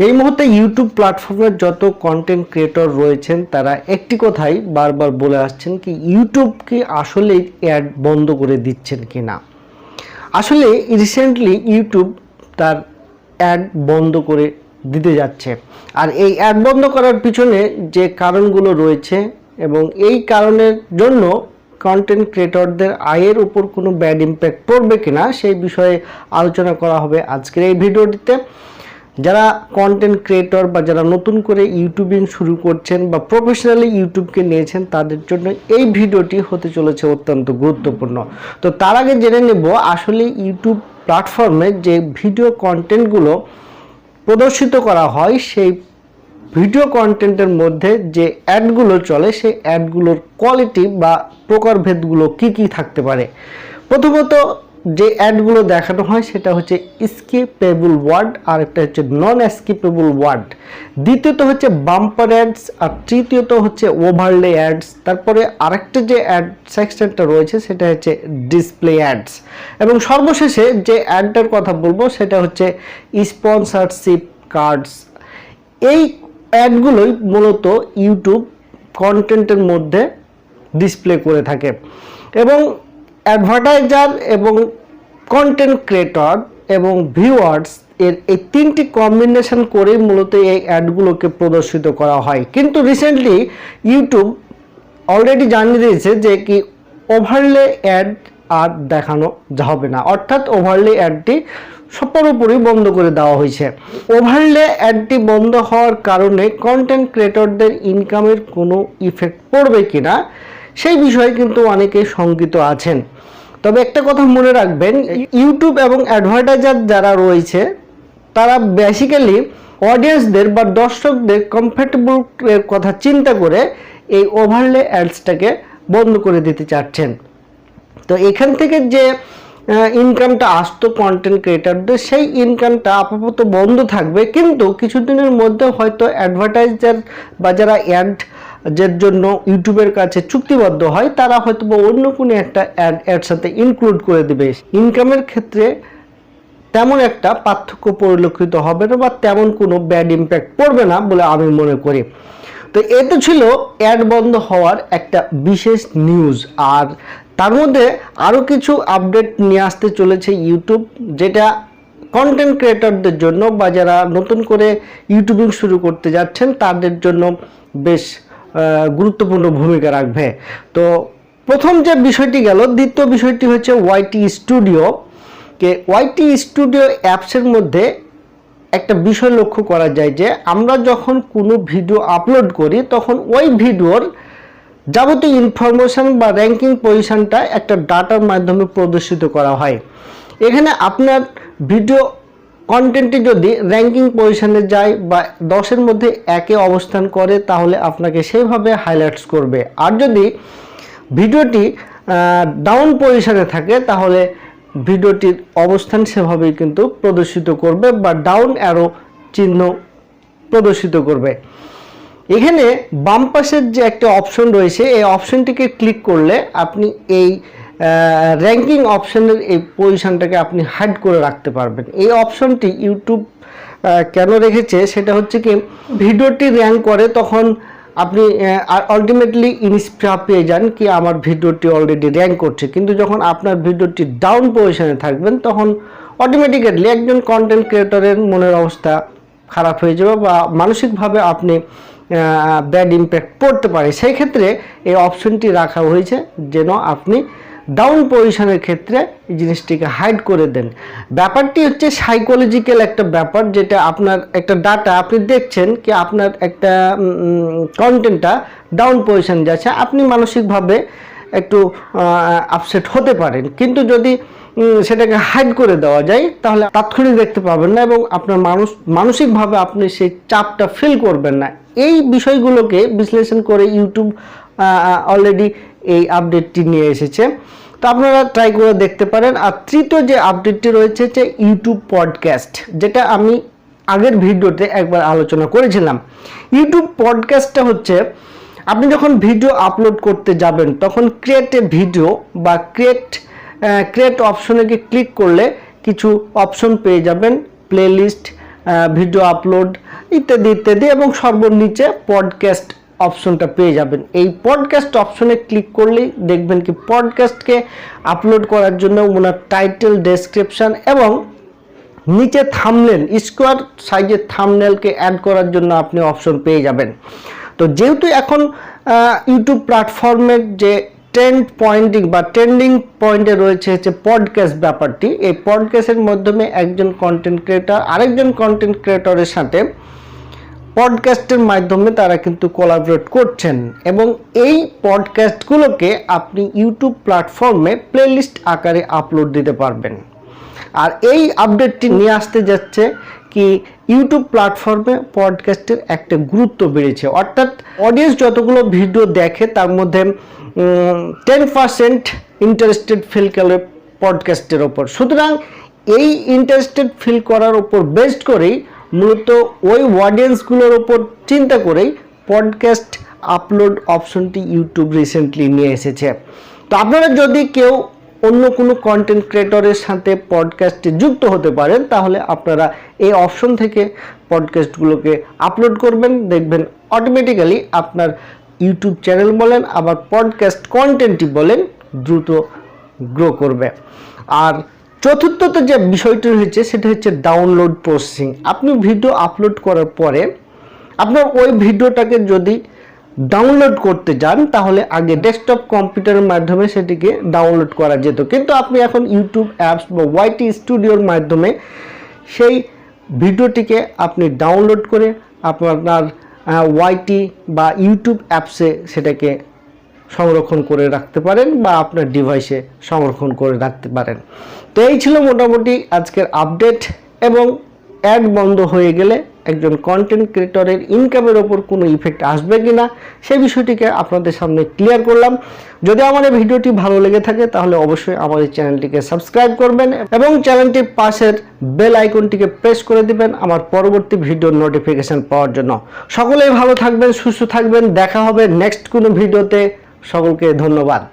এই মুহূর্তে ইউটিউব প্ল্যাটফর্মের যত কন্টেন্ট ক্রিয়েটর রয়েছেন তারা একটি কথাই বারবার বলে আসছেন কি ইউটিউব কি আসলে অ্যাড বন্ধ করে দিচ্ছেন কিনা। আসলে রিসেন্টলি ইউটিউব তার অ্যাড বন্ধ করে দিতে যাচ্ছে, আর এই অ্যাড বন্ধ করার পিছনে যে কারণগুলো রয়েছে এবং এই কারণের জন্য কন্টেন্ট ক্রিয়েটরদের আয়ের উপর কোনো ব্যাড ইম্প্যাক্ট পড়বে কিনা সেই বিষয়ে আলোচনা করা হবে আজকের এই ভিডিওটিতে। যারা কন্টেন্ট ক্রিয়েটর বা যারা নতুন করে ইউটিউবিং শুরু করছেন বা প্রফেশনালি ইউটিউবকে নিয়েছেন তাদের জন্য এই ভিডিওটি হতে চলেছে অত্যন্ত গুরুত্বপূর্ণ। তো তার আগে জেনে নেব আসলে ইউটিউব প্ল্যাটফর্মে যে ভিডিও কন্টেন্টগুলো প্রদর্শিত করা হয় সেই ভিডিও কন্টেন্টের মধ্যে যে অ্যাডগুলো চলে সেই অ্যাডগুলোর কোয়ালিটি বা প্রকারভেদগুলো কি কি থাকতে পারে। প্রথমত যে অ্যাডগুলো দেখানো হয় সেটা হচ্ছে স্কিপেবল ওয়ার্ড, আর একটা হচ্ছে নন স্কিপেবল ওয়ার্ড, দ্বিতীয়ত হচ্ছে বাম্পার অ্যাডস, আর তৃতীয়ত হচ্ছে ওভারলে অ্যাডস। তারপরে আরেকটা যে অ্যাড সেকশনটা রয়েছে সেটা হচ্ছে ডিসপ্লে অ্যাডস, এবং সর্বশেষে যে অ্যাডটার কথা বলবো সেটা হচ্ছে স্পন্সরশিপ কার্ডস। এই অ্যাডগুলোই মূলত ইউটিউব কন্টেন্টের মধ্যে ডিসপ্লে করে থাকে, এবং অ্যাডভার্টাইজার এবং কন্টেন্ট ক্রিয়েটর এবং ভিউয়ার্স এর এই তিনটি কম্বিনেশন করেই মূলত এই অ্যাডগুলোকে প্রদর্শিত করা হয়। কিন্তু রিসেন্টলি ইউটিউব অলরেডি জানিয়ে দিয়েছে যে কি ওভারলে অ্যাড আর দেখানো হবে না, অর্থাৎ ওভারলে অ্যাডটি পুরোপুরি বন্ধ করে দেওয়া হয়েছে। ওভারলে অ্যাডটি বন্ধ হওয়ার কারণে কন্টেন্ট ক্রিয়েটরদের ইনকামের কোনো ইফেক্ট পড়বে কিনা সেই বিষয়ে কিন্তু অনেকে শঙ্কিত আছেন। তবে একটা কথা মনে রাখবেন, ইউটিউব এবং অ্যাডভার্টাইজার যারা রয়েছে তারা বেসিক্যালি অডিয়েন্সদের বা দর্শকদের কমফর্টেবল কথা চিন্তা করে এই ওভারলে অ্যাডসটাকে বন্ধ করে দিতে চাচ্ছেন। তো এখান থেকে যে ইনকামটা আসতো কন্টেন্ট ক্রিয়েটরদের সেই ইনকামটা আপাতত বন্ধ থাকবে, কিন্তু কিছুদিনের মধ্যে হয়তো অ্যাডভার্টাইজার বা যারা অ্যাড যার জন্য ইউটিউবের কাছে চুক্তিবদ্ধ হয় তারা হয়তো অন্য কোনো একটা অ্যাড সাথে ইনক্লুড করে দেবে। ইনকামের ক্ষেত্রে তেমন একটা পার্থক্য পরিলক্ষিত হবে না বা তেমন কোনো ব্যাড ইম্প্যাক্ট পড়বে না বলে আমি মনে করি। তো এটা ছিল অ্যাড বন্ধ হওয়ার একটা বিশেষ নিউজ, আর তার মধ্যে আরও কিছু আপডেট নিয়ে আসতে চলেছে ইউটিউব, যেটা কন্টেন্ট ক্রিয়েটরদের জন্য বা যারা নতুন করে ইউটিউবিং শুরু করতে যাচ্ছেন তাদের জন্য বেশ গুরুত্বপূর্ণ ভূমিকা রাখবে। তো প্রথম যে বিষয়টি গেল, দ্বিতীয় বিষয়টি হচ্ছে ওয়াইটি স্টুডিও। ওয়াইটি স্টুডিও অ্যাপসের মধ্যে একটা বিষয় লক্ষ্য করা যায় যে আমরা যখন কোনো ভিডিও আপলোড করি তখন ওই ভিডিওর যাবতীয় ইনফরমেশন বা র্যাঙ্কিং পজিশনটা একটা ডাটার মাধ্যমে প্রদর্শিত করা হয়। এখানে আপনার ভিডিও কন্টেন্টটি যদি র্যাঙ্কিং পজিশনে যায় বা 10-এর মধ্যে 1-এ অবস্থান করে তাহলে আপনাকে সেইভাবে হাইলাইটস করবে, আর যদি ভিডিওটি ডাউন পজিশনে থাকে তাহলে ভিডিওটির অবস্থান সেভাবেই কিন্তু প্রদর্শিত করবে বা ডাউন অ্যারো চিহ্ন প্রদর্শিত করবে। এখানে বাম পাশের যে একটা অপশন রয়েছে এই অপশনটিকে ক্লিক করলে আপনি এই র্যাঙ্কিং অপশনের এই পজিশনটাকে আপনি হাইড করে রাখতে পারবেন। এই অপশনটি ইউটিউব কেন রেখেছে সেটা হচ্ছে কি ভিডিওটি র্যাঙ্ক করে তখন আপনি আলটিমেটলি ইনস্পিরেশন পেয়ে যান কি আমার ভিডিওটি অলরেডি র্যাঙ্ক করছে, কিন্তু যখন আপনার ভিডিওটি ডাউন পজিশনে থাকবেন তখন অটোমেটিক্যালি একজন কন্টেন্ট ক্রিয়েটরের মনের অবস্থা খারাপ হয়ে যাবে বা মানসিকভাবে আপনি ব্যাড ইম্প্যাক্ট পড়তে পারে। সেই ক্ষেত্রে এই অপশনটি রাখা হয়েছে যেন আপনি ডাউন পজিশনের ক্ষেত্রে এই জিনিসটিকে হাইড করে দেন। ব্যাপারটি হচ্ছে সাইকোলজিক্যাল একটা ব্যাপার, যেটা আপনার একটা ডাটা আপনি দেখছেন কি আপনার একটা কন্টেন্টটা ডাউন পজিশন যাচ্ছে, আপনি মানসিকভাবে একটু আপসেট হতে পারেন, কিন্তু যদি সেটাকে হাইড করে দেওয়া যায় তাহলে তাৎক্ষণিক দেখতে পাবেন না এবং আপনার মানসিকভাবে আপনি সেই চাপটা ফিল করবেন না। এই বিষয়গুলোকে বিশ্লেষণ করে ইউটিউব অলরেডি এই আপডেটটি নিয়ে এসেছে, তো আপনারা ট্রাই করে দেখতে পারেন। আর তৃতীয় যে আপডেটটি রয়েছে যে ইউটিউব পডকাস্ট, যেটা আমি আগের ভিডিওতে একবার আলোচনা করেছিলাম। ইউটিউব পডকাস্টটা হচ্ছে আপনি যখন ভিডিও আপলোড করতে যাবেন তখন ক্রিয়েট এ ভিডিও বা ক্রিয়েট অপশনে ক্লিক করলে কিছু অপশন পেয়ে যাবেন, প্লেলিস্ট, ভিডিও আপলোড ইত্যাদি ইত্যাদি, এবং সর্বনিচে পডকাস্ট অপশনটা পেয়ে যাবেন। এই পডকাস্ট অপশনে ক্লিক করলেই দেখবেন কি পডকাস্টকে আপলোড করার জন্য ওনার টাইটেল, ডেসক্রিপশন এবং নিচে থাম্বনেল, স্কোয়ার সাইজের থাম্বনেলকে অ্যাড করার জন্য আপনি অপশন পেয়ে যাবেন। তো যেহেতু এখন ইউটিউব প্ল্যাটফর্মের যে ট্রেন্ডিং পয়েন্টে রয়েছে হচ্ছে পডকাস্ট ব্যাপারটি, এই পডকাস্টের মাধ্যমে একজন কন্টেন্ট ক্রিয়েটর আরেকজন কন্টেন্ট ক্রিয়েটরের সাথে পডকাস্টের মাধ্যমে তারা কিন্তু কোলাবরেট করছেন, এবং এই পডকাস্টগুলোকে আপনি ইউটিউব প্ল্যাটফর্মে প্লেলিস্ট আকারে আপলোড দিতে পারবেন। আর এই আপডেটটি নিয়ে আসতে যাচ্ছে কি ইউটিউব প্ল্যাটফর্মে পডকাস্টের একটা গুরুত্ব বেড়েছে, অর্থাৎ অডিয়েন্স যতগুলো ভিডিও দেখে তার মধ্যে 10% ইন্টারেস্টেড ফিল করে পডকাস্টের ওপর। সুতরাং এই ইন্টারেস্টেড ফিল করার ওপর বেসড করেই মূলত ওই অডিয়েন্সগুলোর ওপর চিন্তা করেই পডকাস্ট আপলোড অপশনটি ইউটিউব রিসেন্টলি নিয়ে এসেছে। তো আপনারা যদি কেউ অন্য কোনো কন্টেন্ট ক্রিয়েটরের সাথে পডকাস্টে যুক্ত হতে পারেন, তাহলে আপনারা এই অপশন থেকে পডকাস্টগুলোকে আপলোড করবেন, দেখবেন অটোমেটিক্যালি আপনার ইউটিউব চ্যানেল বলেন আবার পডকাস্ট কন্টেন্টই বলেন দ্রুত গ্রো করবে। আর চতুর্থত যে বিষয়টি রয়েছে সেটা হচ্ছে ডাউনলোড প্রসেসিং। আপনি ভিডিও আপলোড করার পরে আপনার ওই ভিডিওটাকে যদি ডাউনলোড করতে যান তাহলে আগে ডেস্কটপ কম্পিউটারের মাধ্যমে সেটিকে ডাউনলোড করা যেত, কিন্তু আপনি এখন ইউটিউব অ্যাপস বা ওয়াইটি স্টুডিওর মাধ্যমে সেই ভিডিওটিকে আপনি ডাউনলোড করে আপনার ওয়াইটি বা ইউটিউব অ্যাপসে সেটাকে সংরক্ষণ করে রাখতে পারেন বা আপনার ডিভাইসে সংরক্ষণ করে রাখতে পারেন। তো এই ছিল মোটামুটি আজকের আপডেট, এবং অ্যাড বন্ধ হয়ে গেলে একজন কন্টেন্ট ক্রিয়েটরের ইনকামের ওপর কোনো ইফেক্ট আসবে কি না সেই বিষয়টিকে আপনাদের সামনে ক্লিয়ার করলাম। যদি আমার এই ভিডিওটি ভালো লেগে থাকে তাহলে অবশ্যই আমাদের চ্যানেলটিকে সাবস্ক্রাইব করবেন এবং চ্যানেলটির পাশের বেল আইকনটিকে প্রেস করে দিবেন আমার পরবর্তী ভিডিওর নোটিফিকেশন পাওয়ার জন্য। সকলেই ভালো থাকবেন, সুস্থ থাকবেন, দেখা হবে নেক্সট কোনো ভিডিওতে। সকলকে ধন্যবাদ।